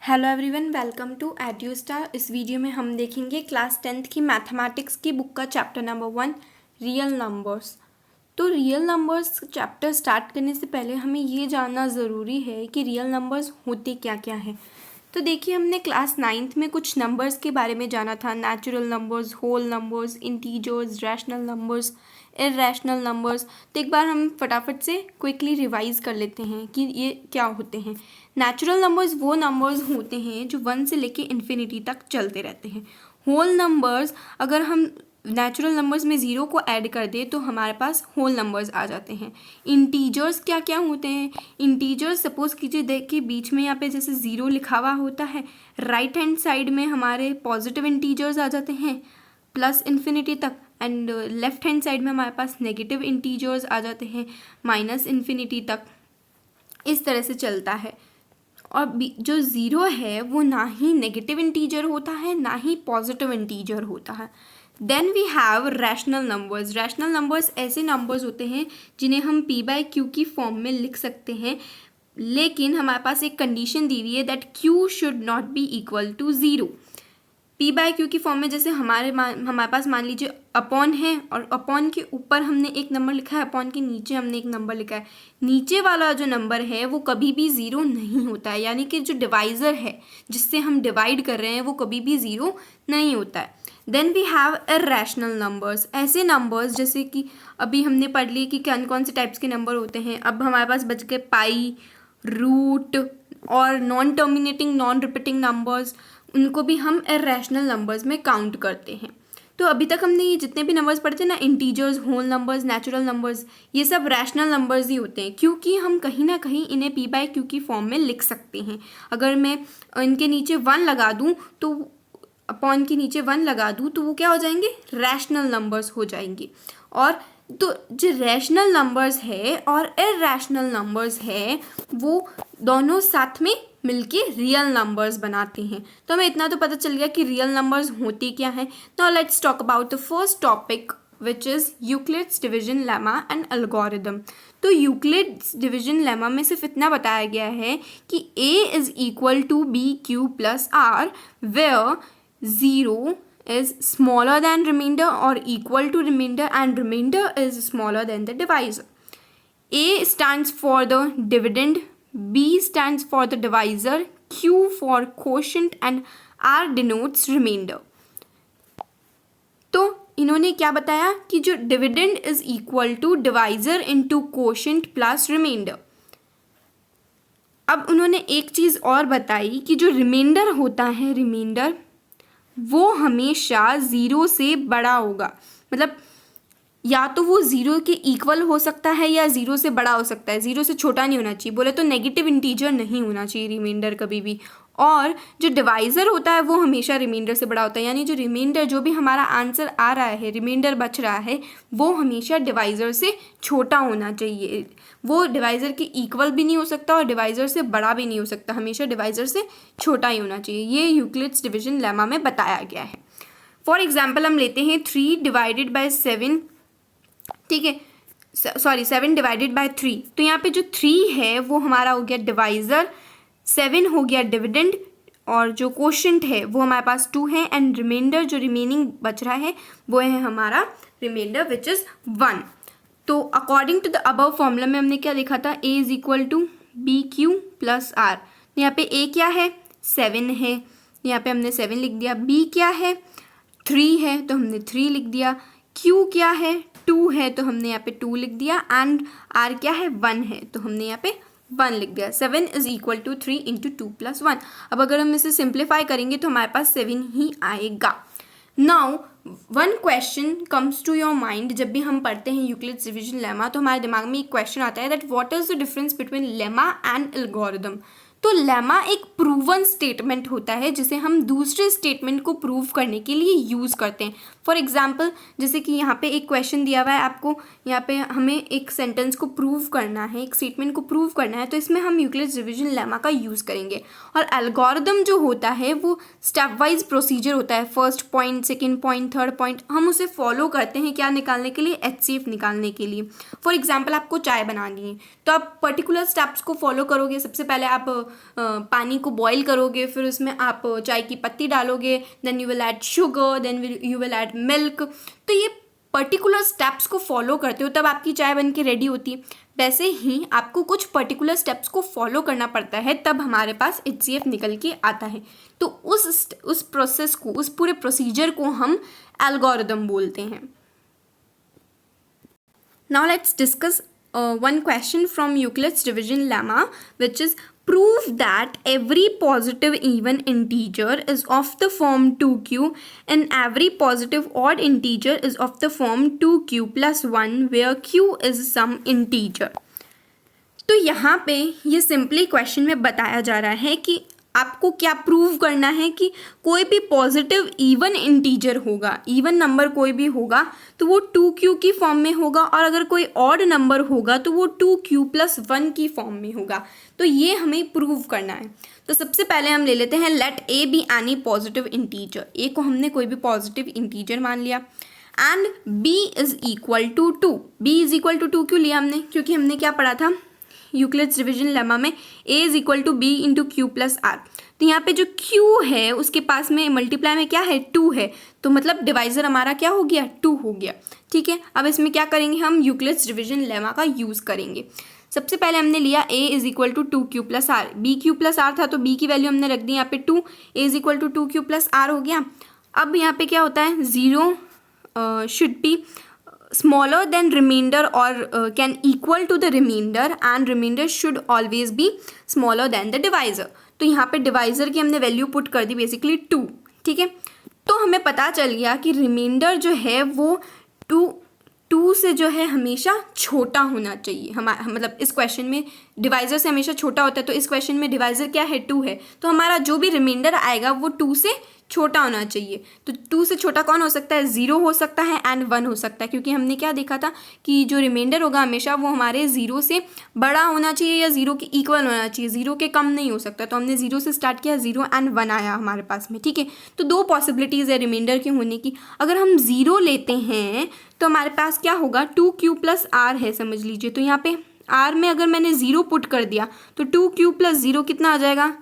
Hello everyone, welcome to Edustar. इस video में हम देखेंगे क्लास 10th की मैथमेटिक्स की बुक का चैप्टर नंबर 1 रियल नंबर्स। तो रियल नंबर्स चैप्टर स्टार्ट करने से पहले हमें ये जानना ज़रूरी है कि रियल नंबर्स होते क्या क्या हैं। तो देखिए, हमने क्लास 9th में कुछ नंबर्स के बारे में जाना था, natural numbers, whole numbers, integers, rational numbers, irrational numbers. तो एक बार हम फटाफट से क्विकली रिवाइज कर लेते हैं कि ये क्या होते हैं। नेचुरल नंबर्स वो नंबर्स होते हैं जो 1 से लेके इन्फिनिटी तक चलते रहते हैं। होल नंबर्स, अगर हम नेचुरल नंबर्स में ज़ीरो को ऐड कर दें तो हमारे पास होल नंबर्स आ जाते हैं। इंटीजर्स क्या क्या होते हैं? इंटीजर्स सपोज कीजिए, देखिए बीच में यहाँ पे जैसे ज़ीरो लिखा हुआ होता है, राइट हैंड साइड में हमारे पॉजिटिव इंटीजर्स आ जाते हैं प्लस इन्फिनिटी तक, एंड लेफ्ट हैंड साइड में हमारे पास नेगेटिव इंटीजर्स आ जाते हैं माइनस इन्फिनिटी तक। इस तरह से चलता है। और जो ज़ीरो है वो ना ही नेगेटिव इंटीजर होता है ना ही पॉजिटिव इंटीजर होता है। Then we have rational numbers. Rational numbers ऐसे नंबर्स होते हैं जिन्हें हम पी बाई क्यू की फॉर्म में लिख सकते हैं, लेकिन हमारे पास एक कंडीशन दी हुई है that Q should not be equal to zero. P by Q की फॉर्म में जैसे हमारे पास मान लीजिए अपॉन है, और अपॉन के ऊपर हमने एक नंबर लिखा है, अपॉन के नीचे हमने एक नंबर लिखा है। नीचे वाला जो नंबर है वो कभी भी ज़ीरो नहीं होता है, यानी कि जो डिवाइज़र है जिससे हम डिवाइड कर रहे हैं वो कभी भी ज़ीरो नहीं होता है। Then we have irrational numbers. ऐसे नंबर्स जैसे कि अभी हमने पढ़ ली कि कौन कौन से टाइप्स के नंबर होते हैं। अब हमारे पास बच गए पाई, रूट और non terminating non repeating numbers, उनको भी हम इर्रेशनल नंबर्स में काउंट करते हैं। तो अभी तक हमने ये जितने भी नंबर्स पढ़े थे ना, integers, whole numbers, natural numbers, ये सब रैशनल नंबर्स ही होते हैं, क्योंकि हम कहीं ना कहीं इन्हें पी बाई क्यू की फॉर्म में लिख सकते हैं। अगर मैं इनके नीचे 1 लगा दूं तो अपॉन के नीचे 1 लगा दूं तो वो क्या हो जाएंगे? रैशनल नंबर्स हो जाएंगे। और तो जो रैशनल नंबर्स है और इर्रेशनल नंबर्स है वो दोनों साथ में मिलके रियल नंबर्स बनाते हैं। तो हमें इतना तो पता चल गया कि रियल नंबर्स होते क्या हैं। Now let's talk about the first topic which is Euclid's division lemma and algorithm. तो यूक्लिड्स डिवीजन लेमा में सिर्फ इतना बताया गया है कि a is equal to B Q plus R, where zero is smaller than remainder or equal to remainder and remainder is smaller than the divisor. A stands for the dividend, B stands for the divisor, Q for quotient and R denotes remainder. तो इन्होंने क्या बताया कि जो dividend is equal to divisor into quotient plus remainder. अब उन्होंने एक चीज़ और बताई कि जो रिमाइंडर होता है, रिमाइंडर वो हमेशा ज़ीरो से बड़ा होगा। मतलब या तो वो ज़ीरो के इक्वल हो सकता है या ज़ीरो से बड़ा हो सकता है, ज़ीरो से छोटा नहीं होना चाहिए। बोले तो नेगेटिव इंटीजर नहीं होना चाहिए रिमाइंडर कभी भी। और जो डिवाइज़र होता है वो हमेशा रिमाइंडर से बड़ा होता है, यानी जो रिमाइंडर, जो भी हमारा आंसर आ रहा है, रिमाइंडर बच रहा है, वो हमेशा डिवाइज़र से छोटा होना चाहिए। वो डिवाइज़र के इक्वल भी नहीं हो सकता और डिवाइज़र से बड़ा भी नहीं हो सकता, हमेशा डिवाइज़र से छोटा ही होना चाहिए। ये यूक्लिड्स डिवीजन लेमा में बताया गया है। फॉर एग्जाम्पल हम लेते हैं 3 डिवाइडेड बाई 7, ठीक है, सॉरी 7 डिवाइडेड बाई 3। तो यहाँ पे जो 3 है वो हमारा हो गया डिवाइज़र, 7 हो गया डिविडेंड, और जो कोशेंट है वो हमारे पास 2 है, एंड रिमाइंडर जो रिमेनिंग बच रहा है वो है हमारा रिमाइंडर विच इज़ 1। तो according to the above formula में हमने क्या लिखा था? a is equal to B Q plus R. यहाँ पे a क्या है? 7 है, यहाँ पे हमने 7 लिख दिया। b क्या है? 3 है तो हमने 3 लिख दिया। q क्या है? 2 है तो हमने यहाँ पे 2 लिख दिया। एंड r क्या है? 1 है तो हमने यहाँ पे 1 लिख दिया। 7 is equal to 3 into 2 plus 1। अब अगर हम इसे सिंप्लीफाई करेंगे तो हमारे पास 7 ही आएगा। Now one question comes to your mind, जब भी हम पढ़ते हैं यूक्लिड्स डिवीजन लेमा तो हमारे दिमाग में एक क्वेश्चन आता है that what is the difference between lemma and algorithm. तो लेमा एक प्रूवन स्टेटमेंट होता है जिसे हम दूसरे स्टेटमेंट को प्रूव करने के लिए यूज़ करते हैं। फॉर एग्जाम्पल जैसे कि यहाँ पे एक क्वेश्चन दिया हुआ है आपको, यहाँ पे हमें एक सेंटेंस को प्रूव करना है, एक स्टेटमेंट को प्रूव करना है, तो इसमें हम यूक्लिड्स डिवीजन लेमा का यूज़ करेंगे। और एल्गोरिदम जो होता है वो स्टेप वाइज प्रोसीजर होता है, first point, second point, third point, हम उसे फॉलो करते हैं क्या निकालने के लिए, HCF निकालने के लिए। फॉर एग्जाम्पल आपको चाय बनानी है तो आप पर्टिकुलर स्टेप्स को फॉलो करोगे। सबसे पहले आप पानी को बॉईल करोगे, फिर उसमें आप चाय की पत्ती डालोगे, then you will add sugar, then you will add milk. तो ये पर्टिकुलर स्टेप्स को फॉलो करते हो तब आपकी चाय बन के रेडी होती है। वैसे ही आपको कुछ पर्टिकुलर स्टेप्स को फॉलो करना पड़ता है तब हमारे पास HCF निकल के आता है। तो उस प्रोसेस को, उस पूरे प्रोसीजर को हम एल्गोरिदम बोलते हैं। Now let's discuss one question from Euclid's division lemma, which is prove that every positive even integer is of the form 2q and every positive odd integer is of the form 2q plus 1 where q is some integer। तो यहाँ पे ये simply question में बताया जा रहा है कि आपको क्या प्रूव करना है कि कोई भी पॉजिटिव इवन इंटीजर होगा, इवन नंबर कोई भी होगा तो वो 2q की फॉर्म में होगा, और अगर कोई ऑड नंबर होगा तो वो 2q plus 1 की फॉर्म में होगा। तो ये हमें प्रूव करना है। तो सबसे पहले हम ले लेते हैं let a B any positive integer. a को हमने कोई भी पॉजिटिव इंटीजर मान लिया and b is equal to 2। b is equal to 2 क्यों लिया हमने, क्योंकि हमने क्या पढ़ा था यूक्लिड्स डिवीजन लेमा में a is equal to B into Q plus R. तो यहाँ पे जो q है उसके पास में मल्टीप्लाई में क्या है 2 है, तो मतलब डिवाइजर हमारा क्या हो गया 2 हो गया। ठीक है, अब इसमें क्या करेंगे हम यूक्लिड्स डिवीजन लेमा का यूज़ करेंगे। सबसे पहले हमने लिया a is equal to 2q plus R, B Q plus R था तो b की वैल्यू हमने रख दी यहाँ पे 2, a is equal to 2q plus R हो गया। अब यहाँ पे क्या होता है 0 should be smaller than remainder or can equal to the remainder and remainder should always be smaller than the divisor। तो यहाँ पे डिवाइजर की हमने वैल्यू पुट कर दी बेसिकली 2। ठीक है, तो हमें पता चल गया कि रिमाइंडर जो है वो 2 से जो है हमेशा छोटा होना चाहिए। मतलब इस क्वेश्चन में डिवाइजर से हमेशा छोटा होता है, तो इस क्वेश्चन में डिवाइजर क्या है 2 है, तो हमारा जो भी रिमाइंडर आएगा वो 2 से छोटा होना चाहिए। तो 2 से छोटा कौन हो सकता है, 0 हो सकता है एंड 1 हो सकता है, क्योंकि हमने क्या देखा था कि जो रिमाइंडर होगा हमेशा वो हमारे 0 से बड़ा होना चाहिए या 0 के इक्वल होना चाहिए, 0 के कम नहीं हो सकता। तो हमने 0 से स्टार्ट किया, 0 एंड 1 आया हमारे पास में। ठीक है, तो 2 पॉसिबिलिटीज़ है रिमाइंडर के होने की। अगर हम 0 लेते हैं तो हमारे पास क्या होगा 2q प्लस आर है समझ लीजिए। तो यहाँ पे r में अगर मैंने 0 पुट कर दिया तो 2q प्लस 0 कितना आ जाएगा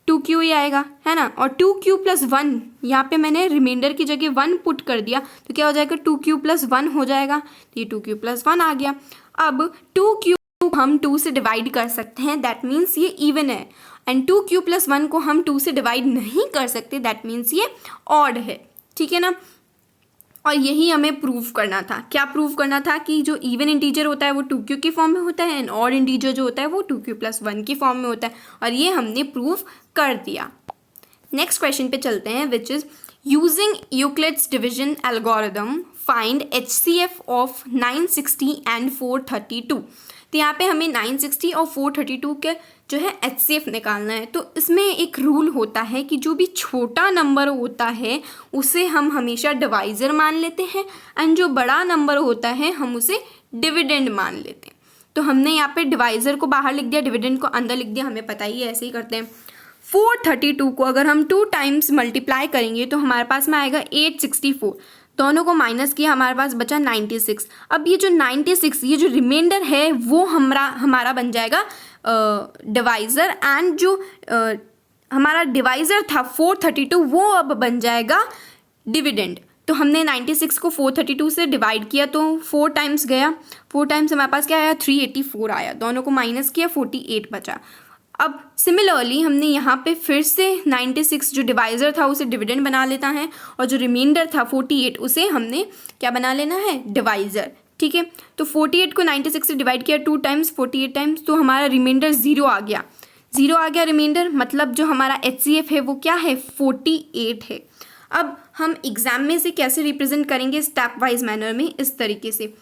2q ही आएगा, है ना। और 2q प्लस 1 यहाँ पे मैंने रिमाइंडर की जगह 1 पुट कर दिया तो क्या हो जाएगा 2q प्लस 1 हो जाएगा। तो ये 2q प्लस 1 आ गया। अब 2q हम 2 से डिवाइड कर सकते हैं, दैट मीन्स ये इवन है, एंड 2q प्लस 1 को हम 2 से डिवाइड नहीं कर सकते, दैट मीन्स ये ऑड है। ठीक है ना, और यही हमें प्रूव करना था। क्या प्रूव करना था कि जो इवन इंटीजर होता है वो 2q की फॉर्म में होता है एंड ऑड इंटीजर जो होता है वो 2q प्लस 1 की फॉर्म में होता है, और ये हमने प्रूव कर दिया। नेक्स्ट क्वेश्चन पे चलते हैं, which is using Euclid's division algorithm find HCF of 960 and 432। तो यहाँ पे हमें 960 और 432 के जो है HCF निकालना है। तो इसमें एक रूल होता है कि जो भी छोटा नंबर होता है उसे हम हमेशा डिवाइज़र मान लेते हैं, एंड जो बड़ा नंबर होता है हम उसे डिविडेंड मान लेते हैं। तो हमने यहाँ पे डिवाइज़र को बाहर लिख दिया, डिविडेंड को अंदर लिख दिया, हमें पता ही है ऐसे ही करते हैं। 432 को अगर हम 2 टाइम्स मल्टीप्लाई करेंगे तो हमारे पास में आएगा 864, दोनों को माइनस किया हमारे पास बचा 96। अब ये जो 96 ये जो रिमाइंडर है वो हमारा बन जाएगा डिवाइज़र, एंड जो हमारा डिवाइज़र था 432 वो अब बन जाएगा डिविडेंड। तो हमने 96 को 432 से डिवाइड किया तो 4 टाइम्स गया, 4 टाइम्स हमारे पास क्या आया 384 आया, दोनों को माइनस किया 48 बचा। अब सिमिलरली हमने यहाँ पे फिर से 96 जो डिवाइज़र था उसे डिविडेंड बना लेता है, और जो रिमाइंडर था 48 उसे हमने क्या बना लेना है डिवाइज़र। ठीक है, तो 48 को 96 से डिवाइड किया 2 टाइम्स 48 टाइम्स, तो हमारा रिमाइंडर 0 आ गया, 0 आ गया रिमाइंडर, मतलब जो हमारा HCF है वो क्या है 48 है। अब हम एग्जाम में से कैसे रिप्रेजेंट करेंगे स्टेप वाइज मैनर में, इस तरीके से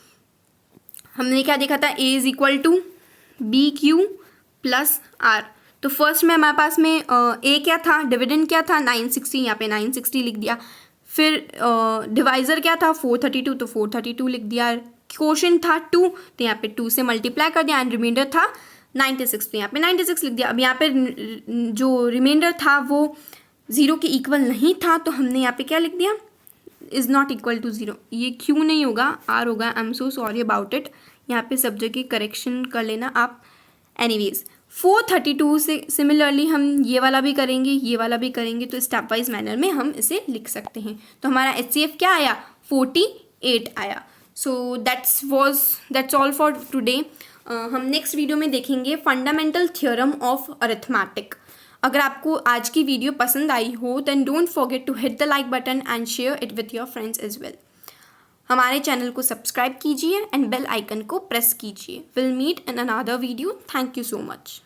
हमने क्या देखा था a is equal to B Q plus R. तो फर्स्ट में हमारे पास में a क्या था डिविडेंड क्या था 960, यहाँ पे 960 लिख दिया। फिर डिवाइज़र क्या था 432, तो 432 लिख दिया। क्वोशिएंट था 2, तो यहाँ पे 2 से मल्टीप्लाई कर दिया। एंड रिमाइंडर था 96, तो यहाँ पे 96 लिख दिया। अब यहाँ पे जो रिमाइंडर था वो 0 के इक्वल नहीं था, तो हमने यहाँ पे क्या लिख दिया, इज़ नॉट इक्वल टू 0। ये क्यू नहीं होगा, आर होगा। I am so sorry about it. यहाँ पे सब जगह करेक्शन कर लेना आप। एनीवेज 432 से सिमिलरली हम ये वाला भी करेंगे, ये वाला भी करेंगे, तो स्टेप वाइज मैनर में हम इसे लिख सकते हैं। तो हमारा HCF क्या आया, 48 आया। So that's all for today. हम नेक्स्ट वीडियो में देखेंगे फंडामेंटल थ्योरम ऑफ अरिथमेटिक। अगर आपको आज की वीडियो पसंद आई हो then don't forget to hit the like button and share it with your friends as well. हमारे चैनल को सब्सक्राइब कीजिए एंड बेल आइकन को प्रेस कीजिए। Will meet in another video. Thank you so much.